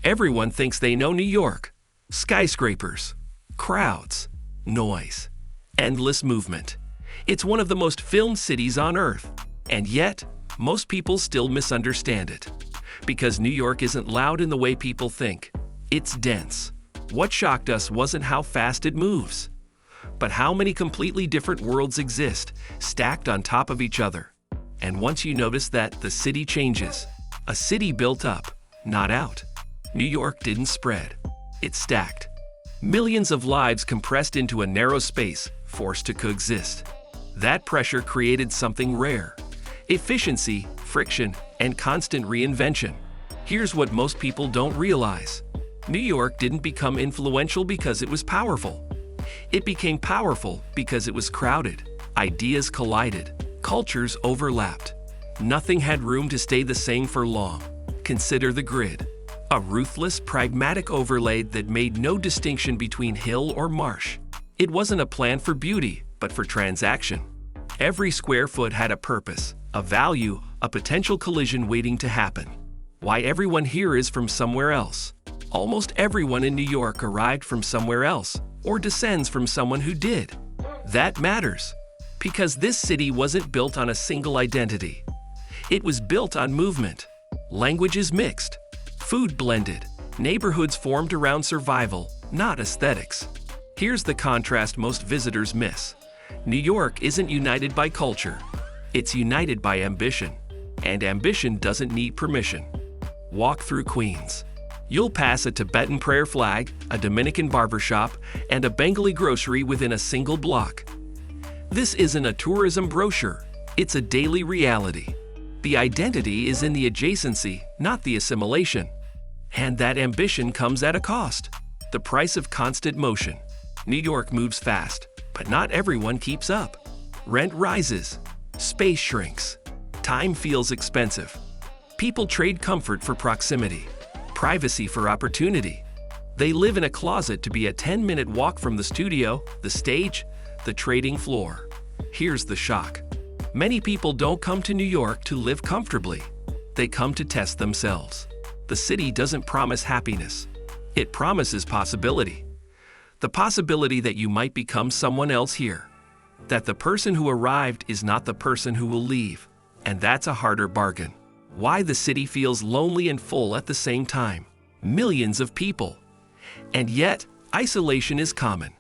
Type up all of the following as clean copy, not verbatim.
Everyone thinks they know New York. Skyscrapers, crowds, noise, endless movement. It's one of the most filmed cities on Earth. And yet, most people still misunderstand it. Because New York isn't loud in the way people think. It's dense. What shocked us wasn't how fast it moves, but how many completely different worlds exist, stacked on top of each other. And once you notice that, the city changes. A city built up, not out. New York didn't spread. It stacked. Millions of lives compressed into a narrow space, forced to coexist. That pressure created something rare. Efficiency, friction, and constant reinvention. Here's what most people don't realize. New York didn't become influential because it was powerful. It became powerful because it was crowded. Ideas collided. Cultures overlapped. Nothing had room to stay the same for long. Consider the grid. A ruthless, pragmatic overlay that made no distinction between hill or marsh. It wasn't a plan for beauty, but for transaction. Every square foot had a purpose, a value, a potential collision waiting to happen. Why everyone here is from somewhere else. Almost everyone in New York arrived from somewhere else, or descends from someone who did. That matters, because this city wasn't built on a single identity. It was built on movement. Languages mixed, food blended, neighborhoods formed around survival, not aesthetics. Here's the contrast most visitors miss. New York isn't united by culture. It's united by ambition. And ambition doesn't need permission. Walk through Queens. You'll pass a Tibetan prayer flag, a Dominican barbershop, and a Bengali grocery within a single block. This isn't a tourism brochure. It's a daily reality. The identity is in the adjacency, not the assimilation. And that ambition comes at a cost. The price of constant motion. New York moves fast, but not everyone keeps up. Rent rises. Space shrinks. Time feels expensive. People trade comfort for proximity. Privacy for opportunity. They live in a closet to be a 10-minute walk from the studio, the stage, the trading floor. Here's the shock. Many people don't come to New York to live comfortably. They come to test themselves. The city doesn't promise happiness. It promises possibility. The possibility that you might become someone else here. That the person who arrived is not the person who will leave. And that's a harder bargain. Why the city feels lonely and full at the same time. Millions of people. And yet, isolation is common.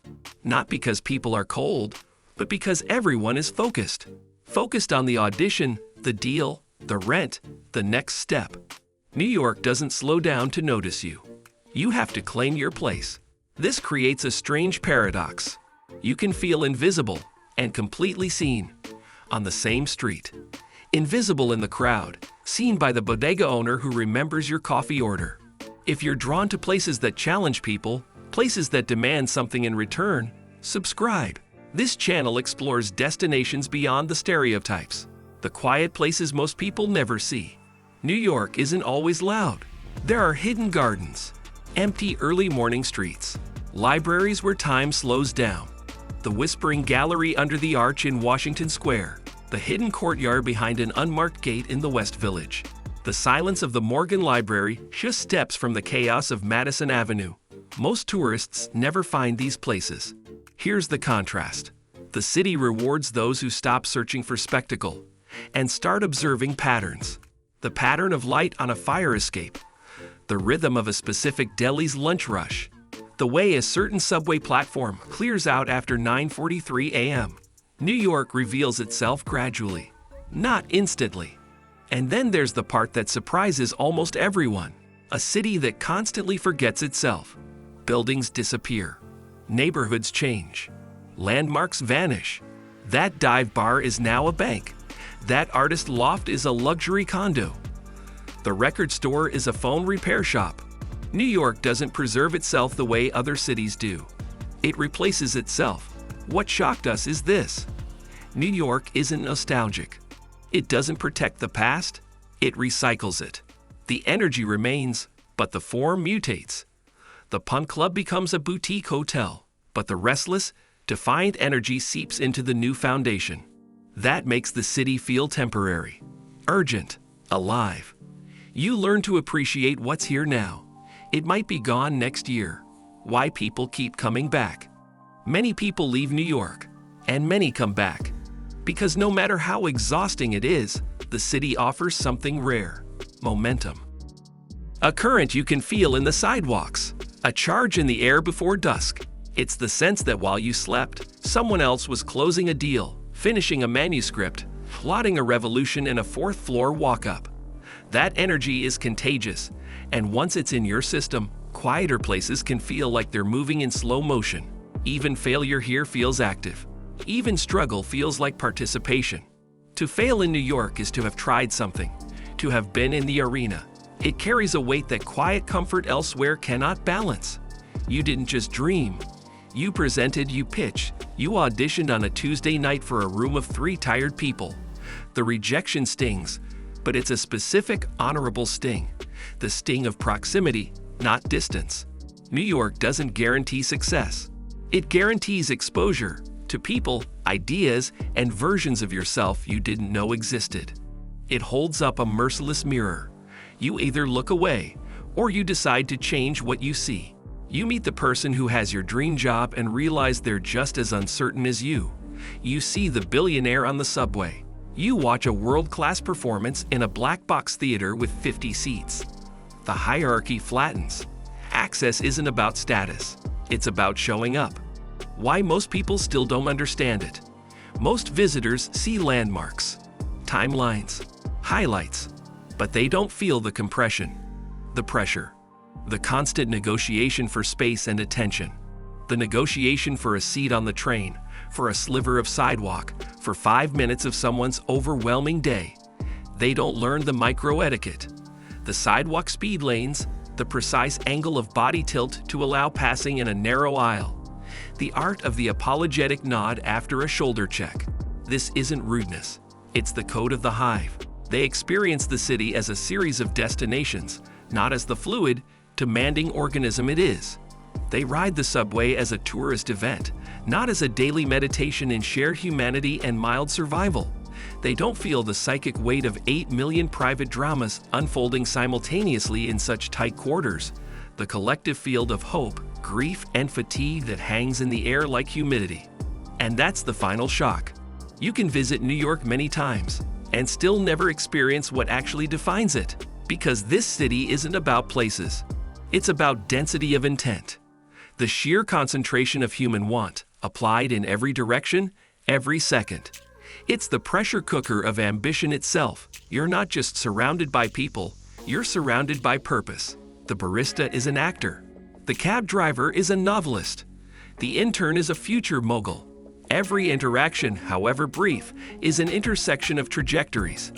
Not because people are cold, but because everyone is focused. Focused on the audition, the deal, the rent, the next step. New York doesn't slow down to notice you. You have to claim your place. This creates a strange paradox. You can feel invisible and completely seen on the same street. Invisible in the crowd, seen by the bodega owner who remembers your coffee order. If you're drawn to places that challenge people, places that demand something in return, subscribe. This channel explores destinations beyond the stereotypes, the quiet places most people never see. New York isn't always loud. There are hidden gardens, empty early morning streets, libraries where time slows down, the whispering gallery under the arch in Washington Square, the hidden courtyard behind an unmarked gate in the West Village, the silence of the Morgan Library just steps from the chaos of Madison Avenue. Most tourists never find these places. Here's the contrast. The city rewards those who stop searching for spectacle and start observing patterns. The pattern of light on a fire escape, the rhythm of a specific deli's lunch rush, the way a certain subway platform clears out after 9:43 a.m. New York reveals itself gradually, not instantly. And then there's the part that surprises almost everyone. A city that constantly forgets itself. Buildings disappear. Neighborhoods change. Landmarks vanish. That dive bar is now a bank. That artist loft is a luxury condo. The record store is a phone repair shop. New York doesn't preserve itself the way other cities do. It replaces itself. What shocked us is this. New York isn't nostalgic. It doesn't protect the past, it recycles it. The energy remains, but the form mutates. The Punt Club becomes a boutique hotel, but the restless, defiant energy seeps into the new foundation. That makes the city feel temporary, urgent, alive. You learn to appreciate what's here now. It might be gone next year. Why people keep coming back. Many people leave New York, and many come back. Because no matter how exhausting it is, the city offers something rare: momentum. A current you can feel in the sidewalks, a charge in the air before dusk. It's the sense that while you slept, someone else was closing a deal, finishing a manuscript, plotting a revolution in a fourth-floor walk-up. That energy is contagious, and once it's in your system, quieter places can feel like they're moving in slow motion. Even failure here feels active. Even struggle feels like participation. To fail in New York is to have tried something, to have been in the arena. It carries a weight that quiet comfort elsewhere cannot balance. You didn't just dream. You presented, you pitched, you auditioned on a Tuesday night for a room of 3 tired people. The rejection stings, but it's a specific, honorable sting. The sting of proximity, not distance. New York doesn't guarantee success. It guarantees exposure to people, ideas, and versions of yourself you didn't know existed. It holds up a merciless mirror. You either look away, or you decide to change what you see. You meet the person who has your dream job and realize they're just as uncertain as you. You see the billionaire on the subway. You watch a world-class performance in a black box theater with 50 seats. The hierarchy flattens. Access isn't about status. It's about showing up. Why most people still don't understand it. Most visitors see landmarks, timelines, highlights, but they don't feel the compression, the pressure, the constant negotiation for space and attention, the negotiation for a seat on the train, for a sliver of sidewalk, for 5 minutes of someone's overwhelming day. They don't learn the micro-etiquette, the sidewalk speed lanes, the precise angle of body tilt to allow passing in a narrow aisle, the art of the apologetic nod after a shoulder check. This isn't rudeness. It's the code of the hive. They experience the city as a series of destinations, not as the fluid, demanding organism it is. They ride the subway as a tourist event, not as a daily meditation in shared humanity and mild survival. They don't feel the psychic weight of 8 million private dramas unfolding simultaneously in such tight quarters, the collective field of hope, grief, and fatigue that hangs in the air like humidity. And that's the final shock. You can visit New York many times and still never experience what actually defines it, because this city isn't about places. It's about density of intent. The sheer concentration of human want, applied in every direction, every second. It's the pressure cooker of ambition itself. You're not just surrounded by people, you're surrounded by purpose. The barista is an actor. The cab driver is a novelist. The intern is a future mogul. Every interaction, however brief, is an intersection of trajectories.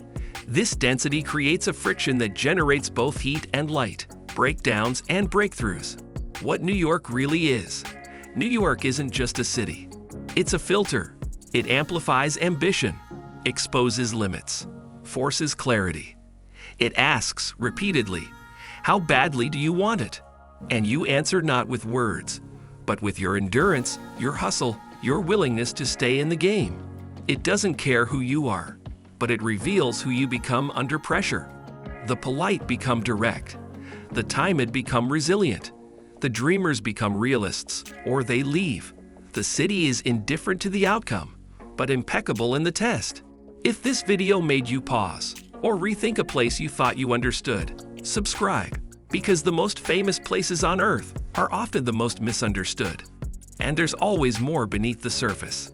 This density creates a friction that generates both heat and light, breakdowns and breakthroughs. What New York really is. New York isn't just a city. It's a filter. It amplifies ambition, exposes limits, forces clarity. It asks repeatedly, how badly do you want it? And you answer not with words, but with your endurance, your hustle, your willingness to stay in the game. It doesn't care who you are, but it reveals who you become under pressure. The polite become direct. The timid become resilient. The dreamers become realists, or they leave. The city is indifferent to the outcome, but impeccable in the test. If this video made you pause, or rethink a place you thought you understood, subscribe, because the most famous places on Earth are often the most misunderstood. And there's always more beneath the surface.